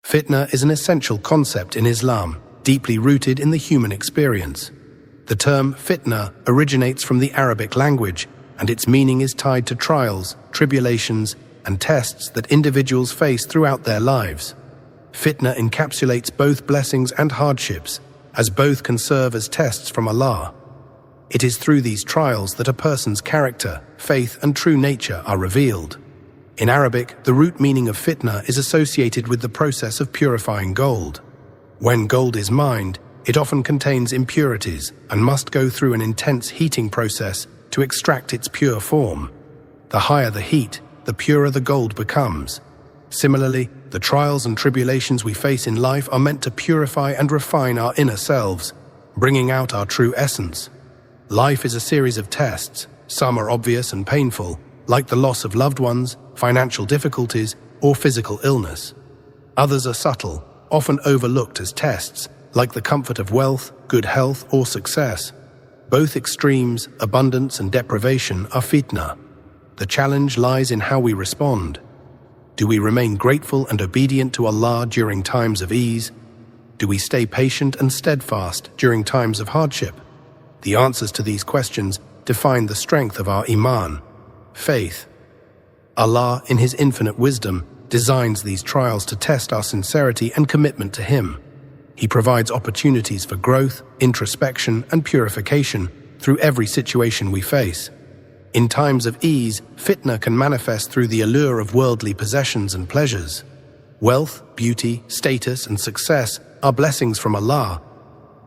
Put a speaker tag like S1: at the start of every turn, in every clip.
S1: Fitna is an essential concept in Islam, deeply rooted in the human experience. The term fitna originates from the Arabic language, and its meaning is tied to trials, tribulations, and tests that individuals face throughout their lives. Fitna encapsulates both blessings and hardships, as both can serve as tests from Allah. It is through these trials that a person's character, faith, and true nature are revealed. In Arabic, the root meaning of fitna is associated with the process of purifying gold. When gold is mined, it often contains impurities and must go through an intense heating process to extract its pure form. The higher the heat, the purer the gold becomes. Similarly, the trials and tribulations we face in life are meant to purify and refine our inner selves, bringing out our true essence. Life is a series of tests. Some are obvious and painful, like the loss of loved ones, financial difficulties, or physical illness. Others are subtle, often overlooked as tests, like the comfort of wealth, good health, or success. Both extremes, abundance and deprivation, are fitna. The challenge lies in how we respond. Do we remain grateful and obedient to Allah during times of ease? Do we stay patient and steadfast during times of hardship? The answers to these questions define the strength of our iman, faith. Allah, in His infinite wisdom, designs these trials to test our sincerity and commitment to Him. He provides opportunities for growth, introspection, and purification through every situation we face. In times of ease, fitna can manifest through the allure of worldly possessions and pleasures. Wealth, beauty, status, and success are blessings from Allah,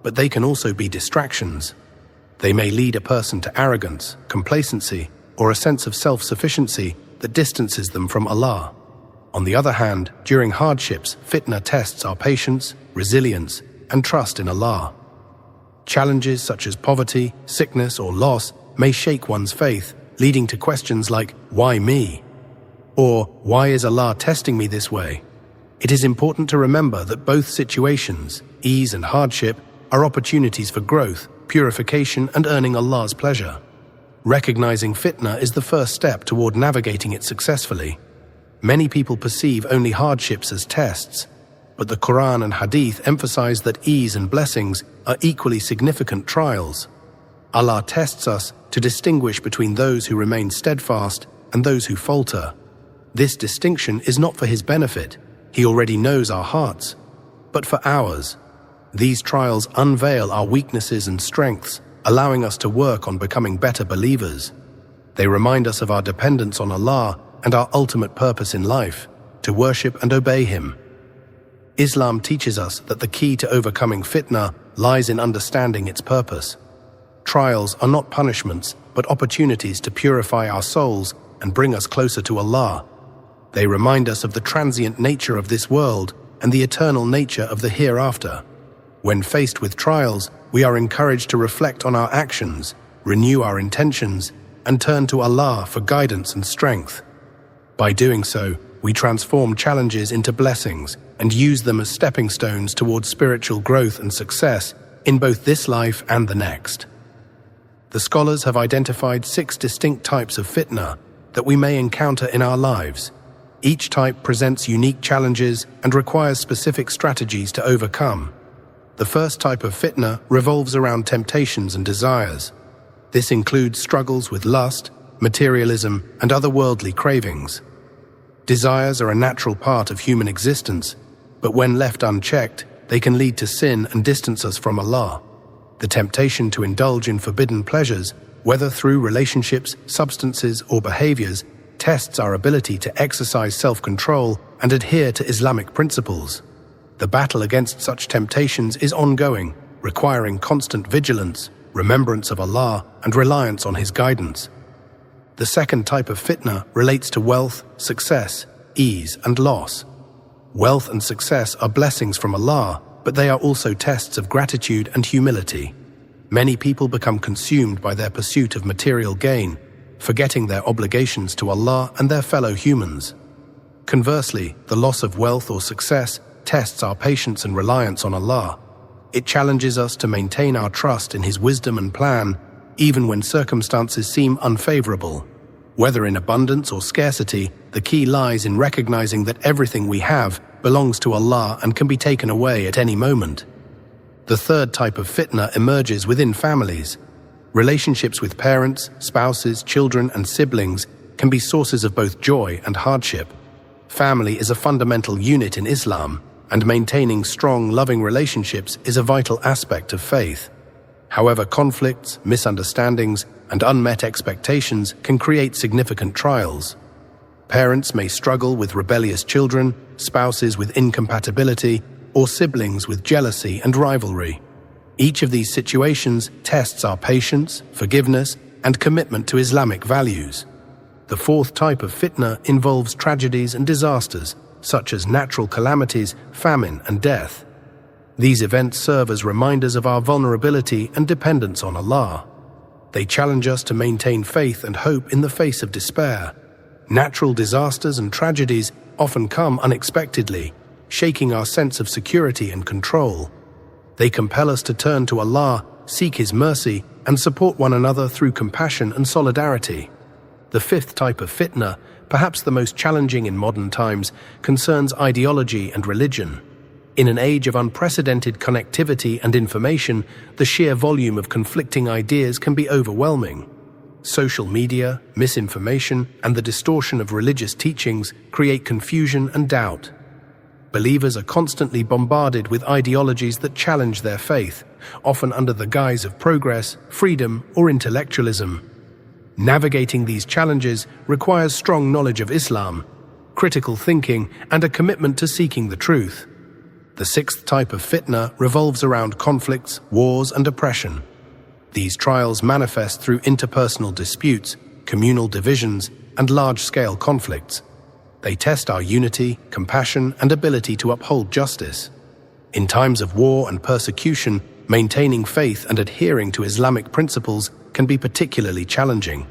S1: but they can also be distractions. They may lead a person to arrogance, complacency, or a sense of self-sufficiency that distances them from Allah. On the other hand, during hardships, fitna tests our patience, resilience, and trust in Allah. Challenges such as poverty, sickness, or loss may shake one's faith, leading to questions like, "Why me?" Or, "Why is Allah testing me this way?" It is important to remember that both situations, ease and hardship, are opportunities for growth, purification, and earning Allah's pleasure. Recognizing fitna is the first step toward navigating it successfully. Many people perceive only hardships as tests, but the Quran and Hadith emphasize that ease and blessings are equally significant trials. Allah tests us to distinguish between those who remain steadfast and those who falter. This distinction is not for His benefit. He already knows our hearts, but for ours. These trials unveil our weaknesses and strengths, allowing us to work on becoming better believers. They remind us of our dependence on Allah and our ultimate purpose in life, to worship and obey Him. Islam teaches us that the key to overcoming fitna lies in understanding its purpose. Trials are not punishments, but opportunities to purify our souls and bring us closer to Allah. They remind us of the transient nature of this world and the eternal nature of the hereafter. When faced with trials, we are encouraged to reflect on our actions, renew our intentions, and turn to Allah for guidance and strength. By doing so, we transform challenges into blessings and use them as stepping stones towards spiritual growth and success in both this life and the next. The scholars have identified 6 distinct types of fitna that we may encounter in our lives. Each type presents unique challenges and requires specific strategies to overcome. The first type of fitna revolves around temptations and desires. This includes struggles with lust, materialism, and other worldly cravings. Desires are a natural part of human existence, but when left unchecked, they can lead to sin and distance us from Allah. The temptation to indulge in forbidden pleasures, whether through relationships, substances, or behaviors, tests our ability to exercise self-control and adhere to Islamic principles. The battle against such temptations is ongoing, requiring constant vigilance, remembrance of Allah, and reliance on His guidance. The second type of fitna relates to wealth, success, ease, and loss. Wealth and success are blessings from Allah, but they are also tests of gratitude and humility. Many people become consumed by their pursuit of material gain, forgetting their obligations to Allah and their fellow humans. Conversely, the loss of wealth or success tests our patience and reliance on Allah. It challenges us to maintain our trust in His wisdom and plan, even when circumstances seem unfavorable. Whether in abundance or scarcity, the key lies in recognizing that everything we have belongs to Allah and can be taken away at any moment. The third type of fitna emerges within families. Relationships with parents, spouses, children, and siblings can be sources of both joy and hardship. Family is a fundamental unit in Islam, and maintaining strong, loving relationships is a vital aspect of faith. However, conflicts, misunderstandings, and unmet expectations can create significant trials. Parents may struggle with rebellious children, spouses with incompatibility, or siblings with jealousy and rivalry. Each of these situations tests our patience, forgiveness, and commitment to Islamic values. The fourth type of fitna involves tragedies and disasters, such as natural calamities, famine, and death. These events serve as reminders of our vulnerability and dependence on Allah. They challenge us to maintain faith and hope in the face of despair. Natural disasters and tragedies often come unexpectedly, shaking our sense of security and control. They compel us to turn to Allah, seek His mercy, and support one another through compassion and solidarity. The fifth type of fitna, perhaps the most challenging in modern times, concerns ideology and religion. In an age of unprecedented connectivity and information, the sheer volume of conflicting ideas can be overwhelming. Social media, misinformation, and the distortion of religious teachings create confusion and doubt. Believers are constantly bombarded with ideologies that challenge their faith, often under the guise of progress, freedom, or intellectualism. Navigating these challenges requires strong knowledge of Islam, critical thinking, and a commitment to seeking the truth. The sixth type of fitna revolves around conflicts, wars, and oppression. These trials manifest through interpersonal disputes, communal divisions, and large-scale conflicts. They test our unity, compassion, and ability to uphold justice. In times of war and persecution, maintaining faith and adhering to Islamic principles can be particularly challenging.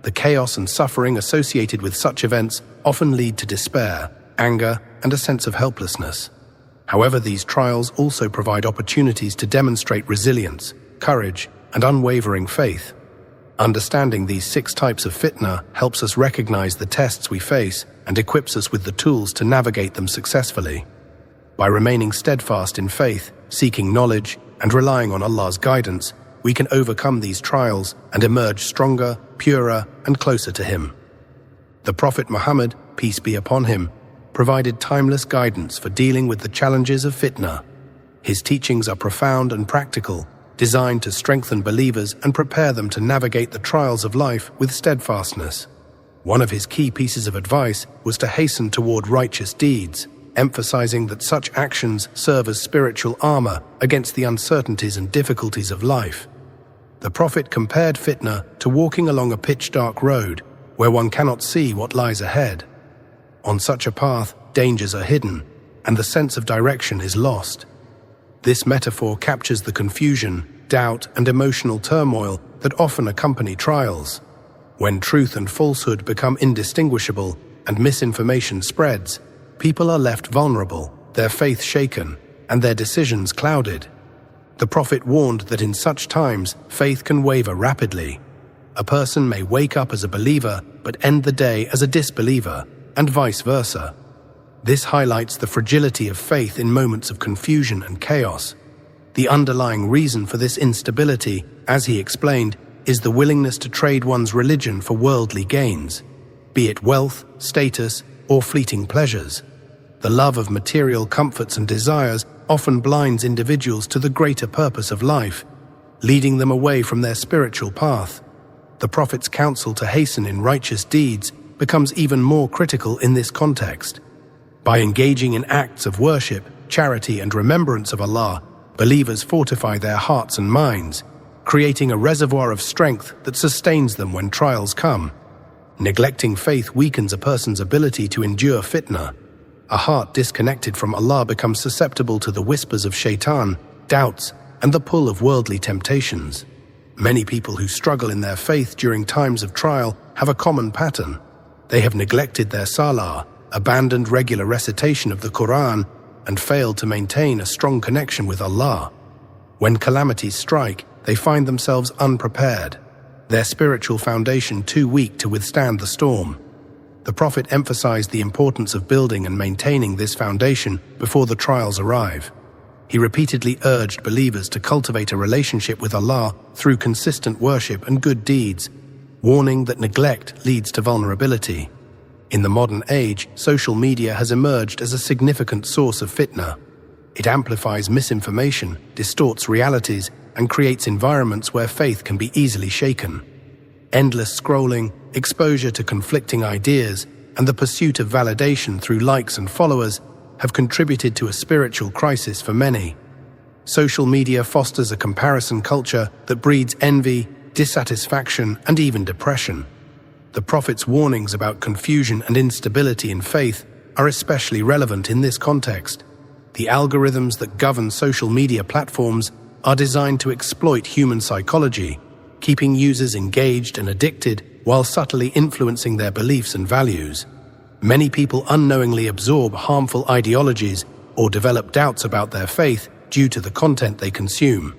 S1: The chaos and suffering associated with such events often lead to despair, anger, and a sense of helplessness. However, these trials also provide opportunities to demonstrate resilience, courage, and unwavering faith. Understanding these 6 types of fitna helps us recognize the tests we face and equips us with the tools to navigate them successfully. By remaining steadfast in faith, seeking knowledge, and relying on Allah's guidance, we can overcome these trials and emerge stronger, purer, and closer to Him. The Prophet Muhammad, peace be upon him, provided timeless guidance for dealing with the challenges of fitna. His teachings are profound and practical, designed to strengthen believers and prepare them to navigate the trials of life with steadfastness. One of his key pieces of advice was to hasten toward righteous deeds, emphasizing that such actions serve as spiritual armor against the uncertainties and difficulties of life. The Prophet compared fitna to walking along a pitch-dark road where one cannot see what lies ahead. On such a path, dangers are hidden, and the sense of direction is lost. This metaphor captures the confusion, doubt, and emotional turmoil that often accompany trials. When truth and falsehood become indistinguishable and misinformation spreads, people are left vulnerable, their faith shaken, and their decisions clouded. The Prophet warned that in such times, faith can waver rapidly. A person may wake up as a believer but end the day as a disbeliever, and vice versa. This highlights the fragility of faith in moments of confusion and chaos. The underlying reason for this instability, as he explained, is the willingness to trade one's religion for worldly gains, be it wealth, status, or fleeting pleasures. The love of material comforts and desires often blinds individuals to the greater purpose of life, leading them away from their spiritual path. The Prophet's counsel to hasten in righteous deeds becomes even more critical in this context. By engaging in acts of worship, charity, and remembrance of Allah, believers fortify their hearts and minds, creating a reservoir of strength that sustains them when trials come. Neglecting faith weakens a person's ability to endure fitna. A heart disconnected from Allah becomes susceptible to the whispers of shaitan, doubts, and the pull of worldly temptations. Many people who struggle in their faith during times of trial have a common pattern. They have neglected their salah, abandoned regular recitation of the Quran, and failed to maintain a strong connection with Allah. When calamities strike, they find themselves unprepared, their spiritual foundation too weak to withstand the storm. The Prophet emphasized the importance of building and maintaining this foundation before the trials arrive. He repeatedly urged believers to cultivate a relationship with Allah through consistent worship and good deeds, warning that neglect leads to vulnerability. In the modern age, social media has emerged as a significant source of fitna. It amplifies misinformation, distorts realities, and creates environments where faith can be easily shaken. Endless scrolling, exposure to conflicting ideas, and the pursuit of validation through likes and followers have contributed to a spiritual crisis for many. Social media fosters a comparison culture that breeds envy, dissatisfaction, and even depression. The Prophet's warnings about confusion and instability in faith are especially relevant in this context. The algorithms that govern social media platforms are designed to exploit human psychology, keeping users engaged and addicted while subtly influencing their beliefs and values. Many people unknowingly absorb harmful ideologies or develop doubts about their faith due to the content they consume.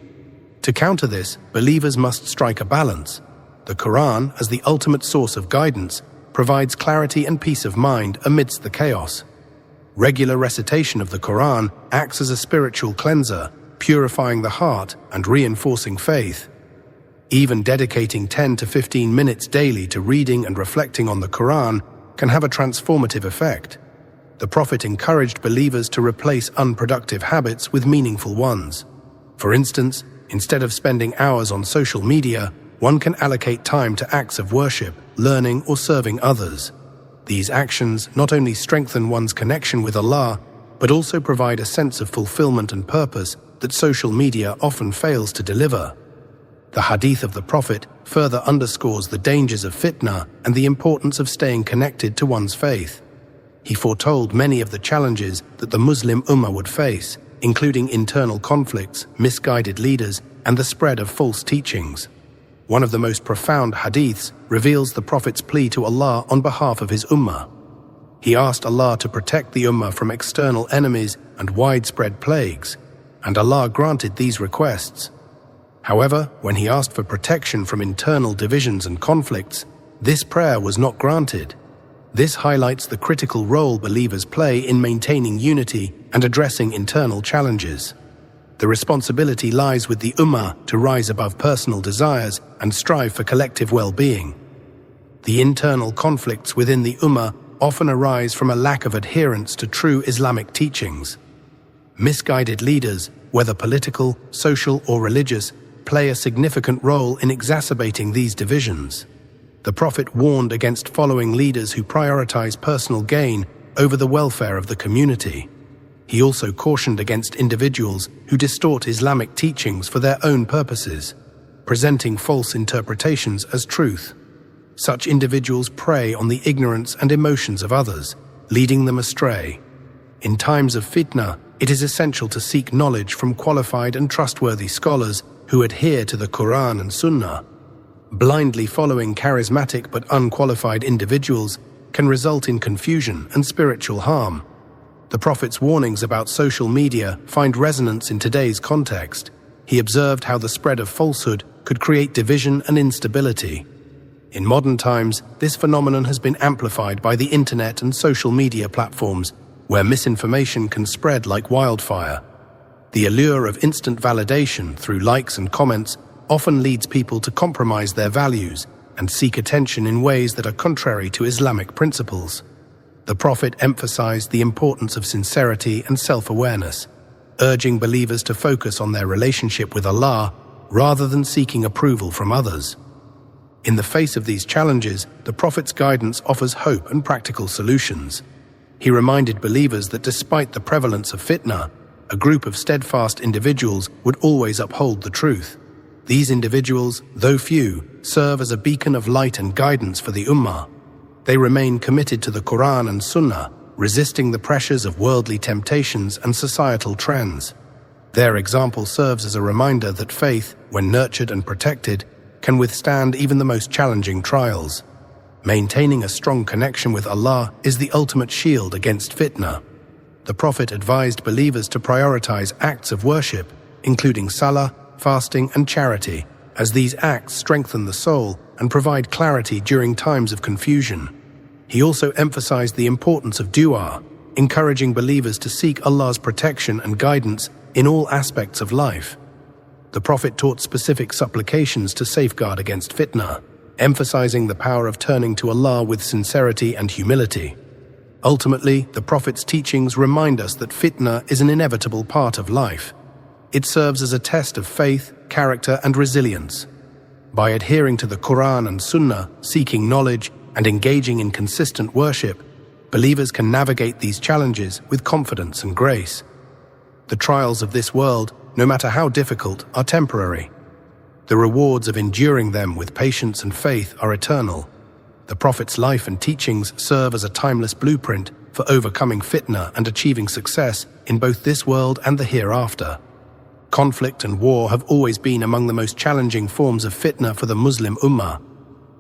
S1: To counter this, believers must strike a balance. The Quran, as the ultimate source of guidance, provides clarity and peace of mind amidst the chaos. Regular recitation of the Quran acts as a spiritual cleanser, purifying the heart and reinforcing faith. Even dedicating 10 to 15 minutes daily to reading and reflecting on the Quran can have a transformative effect. The Prophet encouraged believers to replace unproductive habits with meaningful ones. For instance, instead of spending hours on social media, one can allocate time to acts of worship, learning, or serving others. These actions not only strengthen one's connection with Allah, but also provide a sense of fulfillment and purpose that social media often fails to deliver. The hadith of the Prophet further underscores the dangers of fitna and the importance of staying connected to one's faith. He foretold many of the challenges that the Muslim Ummah would face, including internal conflicts, misguided leaders, and the spread of false teachings. One of the most profound hadiths reveals the Prophet's plea to Allah on behalf of his Ummah. He asked Allah to protect the Ummah from external enemies and widespread plagues, and Allah granted these requests. However, when he asked for protection from internal divisions and conflicts, this prayer was not granted. This highlights the critical role believers play in maintaining unity and addressing internal challenges. The responsibility lies with the Ummah to rise above personal desires and strive for collective well-being. The internal conflicts within the Ummah often arise from a lack of adherence to true Islamic teachings. Misguided leaders, whether political, social, or religious, play a significant role in exacerbating these divisions. The Prophet warned against following leaders who prioritize personal gain over the welfare of the community. He also cautioned against individuals who distort Islamic teachings for their own purposes, presenting false interpretations as truth. Such individuals prey on the ignorance and emotions of others, leading them astray. In times of fitna, it is essential to seek knowledge from qualified and trustworthy scholars who adhere to the Quran and Sunnah. Blindly following charismatic but unqualified individuals can result in confusion and spiritual harm. The Prophet's warnings about social media find resonance in today's context. He observed how the spread of falsehood could create division and instability. In modern times, this phenomenon has been amplified by the internet and social media platforms, where misinformation can spread like wildfire. The allure of instant validation through likes and comments often leads people to compromise their values and seek attention in ways that are contrary to Islamic principles. The Prophet emphasized the importance of sincerity and self-awareness, urging believers to focus on their relationship with Allah rather than seeking approval from others. In the face of these challenges, the Prophet's guidance offers hope and practical solutions. He reminded believers that despite the prevalence of fitna, a group of steadfast individuals would always uphold the truth. These individuals, though few, serve as a beacon of light and guidance for the Ummah. They remain committed to the Quran and Sunnah, resisting the pressures of worldly temptations and societal trends. Their example serves as a reminder that faith, when nurtured and protected, can withstand even the most challenging trials. Maintaining a strong connection with Allah is the ultimate shield against fitna. The Prophet advised believers to prioritize acts of worship, including salah, fasting, and charity, as these acts strengthen the soul and provide clarity during times of confusion. He also emphasized the importance of dua, encouraging believers to seek Allah's protection and guidance in all aspects of life. The Prophet taught specific supplications to safeguard against fitna, emphasizing the power of turning to Allah with sincerity and humility. Ultimately, the Prophet's teachings remind us that fitna is an inevitable part of life. It serves as a test of faith, character, and resilience. By adhering to the Quran and Sunnah, seeking knowledge, and engaging in consistent worship, believers can navigate these challenges with confidence and grace. The trials of this world, no matter how difficult, are temporary. The rewards of enduring them with patience and faith are eternal. The Prophet's life and teachings serve as a timeless blueprint for overcoming fitna and achieving success in both this world and the hereafter. Conflict and war have always been among the most challenging forms of fitna for the Muslim Ummah.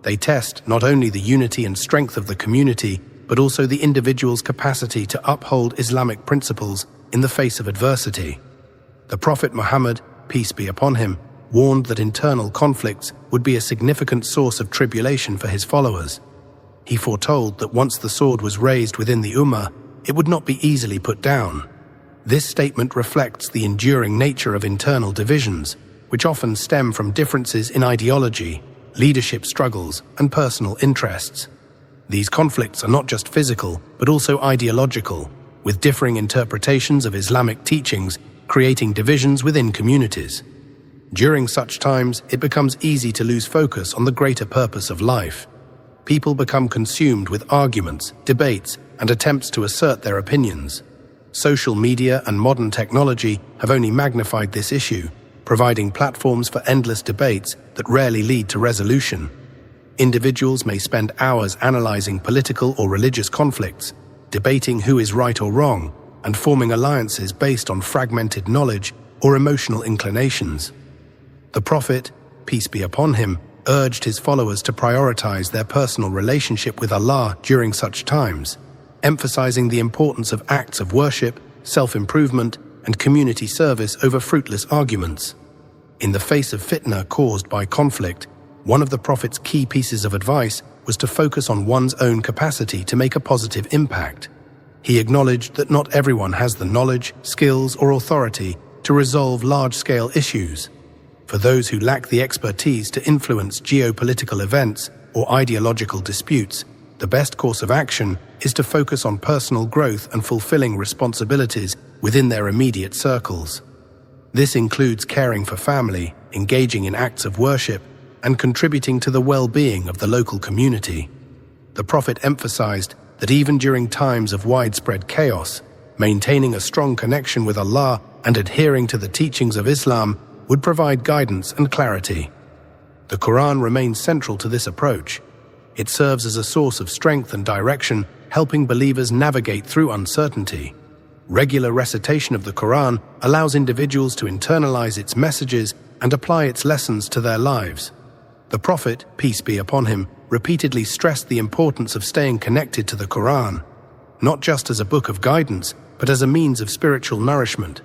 S1: They test not only the unity and strength of the community, but also the individual's capacity to uphold Islamic principles in the face of adversity. The Prophet Muhammad, peace be upon him, warned that internal conflicts would be a significant source of tribulation for his followers. He foretold that once the sword was raised within the Ummah, it would not be easily put down. This statement reflects the enduring nature of internal divisions, which often stem from differences in ideology, leadership struggles, and personal interests. These conflicts are not just physical, but also ideological, with differing interpretations of Islamic teachings creating divisions within communities. During such times, it becomes easy to lose focus on the greater purpose of life. People become consumed with arguments, debates, and attempts to assert their opinions. Social media and modern technology have only magnified this issue, providing platforms for endless debates that rarely lead to resolution. Individuals may spend hours analyzing political or religious conflicts, debating who is right or wrong, and forming alliances based on fragmented knowledge or emotional inclinations. The Prophet, peace be upon him, urged his followers to prioritize their personal relationship with Allah during such times, emphasizing the importance of acts of worship, self-improvement, and community service over fruitless arguments. In the face of fitna caused by conflict, one of the Prophet's key pieces of advice was to focus on one's own capacity to make a positive impact. He acknowledged that not everyone has the knowledge, skills, or authority to resolve large-scale issues. For those who lack the expertise to influence geopolitical events or ideological disputes, the best course of action is to focus on personal growth and fulfilling responsibilities within their immediate circles. This includes caring for family, engaging in acts of worship, and contributing to the well-being of the local community. The Prophet emphasized that even during times of widespread chaos, maintaining a strong connection with Allah and adhering to the teachings of Islam would provide guidance and clarity. The Quran remains central to this approach. It serves as a source of strength and direction, helping believers navigate through uncertainty. Regular recitation of the Quran allows individuals to internalize its messages and apply its lessons to their lives. The Prophet, peace be upon him, repeatedly stressed the importance of staying connected to the Quran, not just as a book of guidance, but as a means of spiritual nourishment.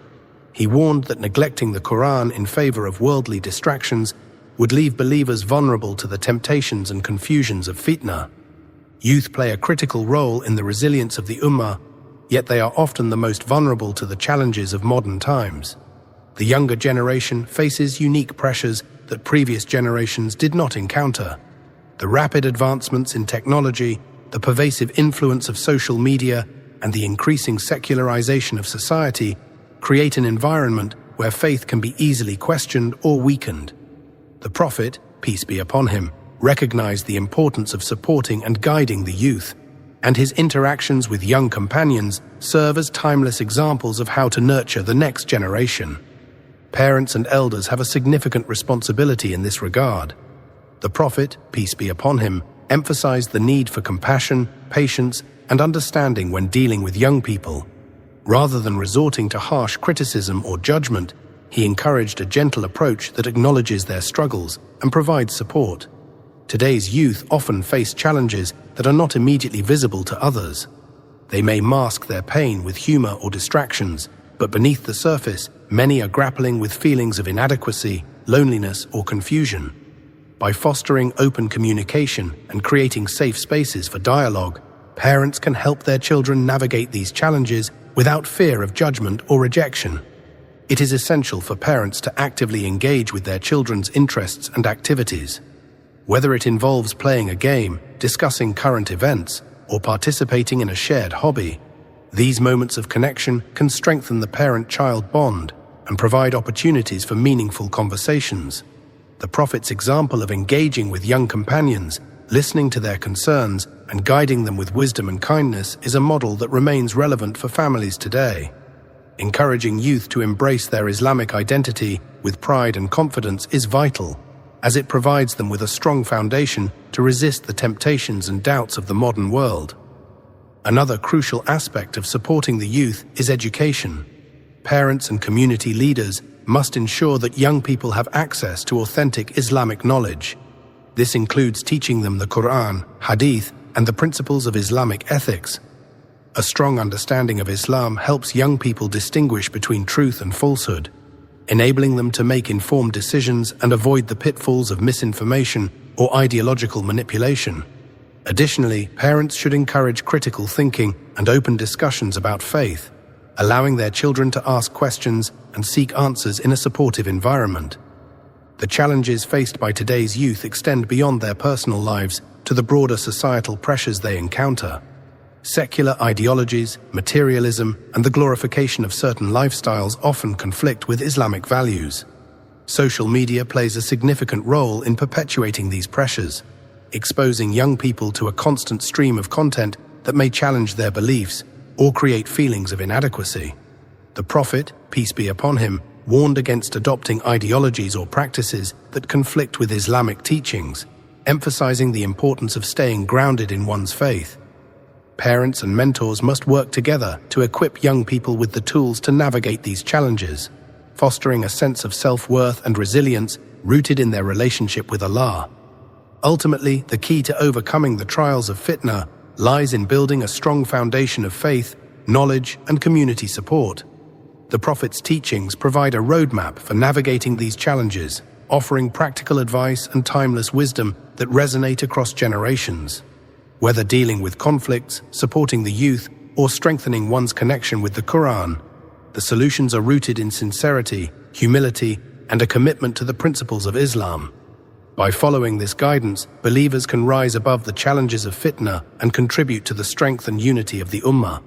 S1: He warned that neglecting the Quran in favor of worldly distractions would leave believers vulnerable to the temptations and confusions of fitna. Youth play a critical role in the resilience of the Ummah, yet they are often the most vulnerable to the challenges of modern times. The younger generation faces unique pressures that previous generations did not encounter. The rapid advancements in technology, the pervasive influence of social media, and the increasing secularization of society create an environment where faith can be easily questioned or weakened. The Prophet, peace be upon him, recognized the importance of supporting and guiding the youth, and his interactions with young companions serve as timeless examples of how to nurture the next generation. Parents and elders have a significant responsibility in this regard. The Prophet, peace be upon him, emphasized the need for compassion, patience, and understanding when dealing with young people. Rather than resorting to harsh criticism or judgment, he encouraged a gentle approach that acknowledges their struggles and provides support. Today's youth often face challenges that are not immediately visible to others. They may mask their pain with humor or distractions, but beneath the surface, many are grappling with feelings of inadequacy, loneliness, or confusion. By fostering open communication and creating safe spaces for dialogue, Parents can help their children navigate these challenges without fear of judgment or rejection. It is essential for parents to actively engage with their children's interests and activities. Whether it involves playing a game, discussing current events, or participating in a shared hobby, these moments of connection can strengthen the parent-child bond and provide opportunities for meaningful conversations. The Prophet's example of engaging with young companions, listening to their concerns, and guiding them with wisdom and kindness is a model that remains relevant for families today. Encouraging youth to embrace their Islamic identity with pride and confidence is vital, as it provides them with a strong foundation to resist the temptations and doubts of the modern world. Another crucial aspect of supporting the youth is education. Parents and community leaders must ensure that young people have access to authentic Islamic knowledge. This includes teaching them the Quran, Hadith, and the principles of Islamic ethics. A strong understanding of Islam helps young people distinguish between truth and falsehood, enabling them to make informed decisions and avoid the pitfalls of misinformation or ideological manipulation. Additionally, parents should encourage critical thinking and open discussions about faith, allowing their children to ask questions and seek answers in a supportive environment. The challenges faced by today's youth extend beyond their personal lives to the broader societal pressures they encounter. Secular ideologies, materialism, and the glorification of certain lifestyles often conflict with Islamic values. Social media plays a significant role in perpetuating these pressures, exposing young people to a constant stream of content that may challenge their beliefs or create feelings of inadequacy. The Prophet, peace be upon him, warned against adopting ideologies or practices that conflict with Islamic teachings, emphasizing the importance of staying grounded in one's faith. Parents and mentors must work together to equip young people with the tools to navigate these challenges, fostering a sense of self-worth and resilience rooted in their relationship with Allah. Ultimately, the key to overcoming the trials of fitna lies in building a strong foundation of faith, knowledge, and community support. The Prophet's teachings provide a roadmap for navigating these challenges, offering practical advice and timeless wisdom that resonate across generations. Whether dealing with conflicts, supporting the youth, or strengthening one's connection with the Quran, the solutions are rooted in sincerity, humility, and a commitment to the principles of Islam. By following this guidance, believers can rise above the challenges of fitna and contribute to the strength and unity of the Ummah.